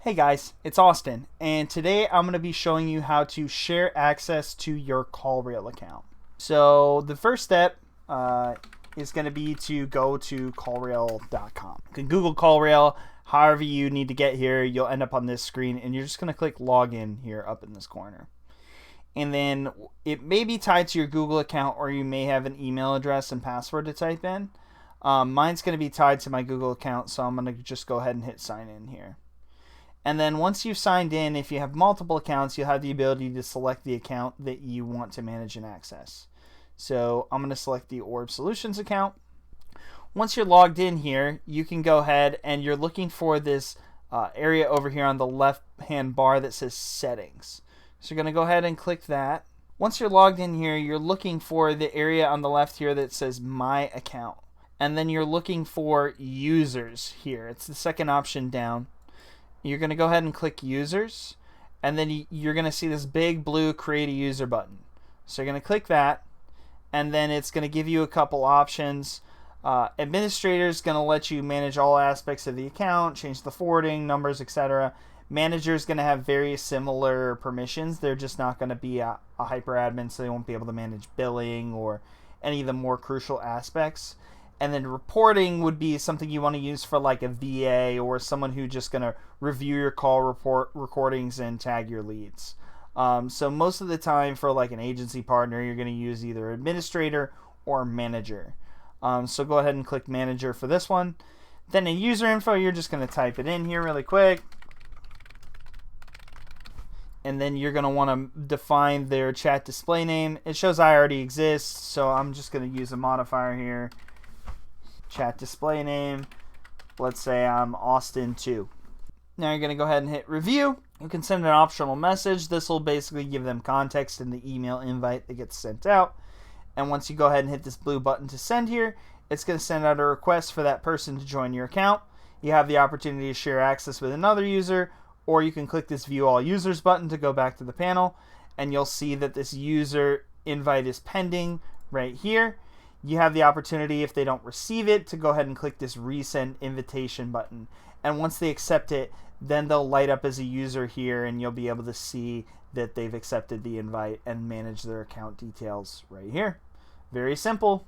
Hey guys, it's Austin, and today I'm going to be showing you how to share access to your CallRail account. So the first step is going to be to go to callrail.com. You can Google CallRail, however you need to get here. You'll end up on this screen, and you're just going to click Login here up in this corner. And then it may be tied to your Google account, or you may have an email address and password to type in. Mine's going to be tied to my Google account, so I'm going to just go ahead and hit sign in here. And then once you've signed in, if you have multiple accounts, you'll have the ability to select the account that you want to manage and access. So I'm going to select the Orb Solutions account. Once you're logged in here, you can go ahead and you're looking for this area over here on the left-hand bar that says Settings. So you're going to go ahead and click that. Once you're logged in here, you're looking for the area on the left here that says My Account. And then you're looking for Users here. It's the second option down. You're going to go ahead and click Users, and then you're going to see this big blue Create a User button. So you're going to click that, and then it's going to give you a couple options. Administrator is going to let you manage all aspects of the account, change the forwarding, numbers, etc. Manager is going to have very similar permissions. They're just not going to be a hyper admin, so they won't be able to manage billing or any of the more crucial aspects. And then reporting would be something you want to use for like a VA or someone who's just going to review your call recordings and tag your leads. So most of the time for like an agency partner, you're going to use either administrator or manager. So go ahead and click manager for this one. Then in user info, you're just going to type it in here really quick. And then you're going to want to define their chat display name. It shows I already exist, so I'm just going to use a modifier here. Chat display name, let's say I'm Austin2. Now you're going to go ahead and hit review. You can send an optional message. This will basically give them context in the email invite that gets sent out. And once you go ahead and hit this blue button to send here, it's going to send out a request for that person to join your account. You have the opportunity to share access with another user, or you can click this view all users button to go back to the panel, and you'll see that this user invite is pending right here. You have the opportunity, if they don't receive it, to go ahead and click this resend invitation button. And once they accept it, then they'll light up as a user here, and you'll be able to see that they've accepted the invite and manage their account details right here. Very simple.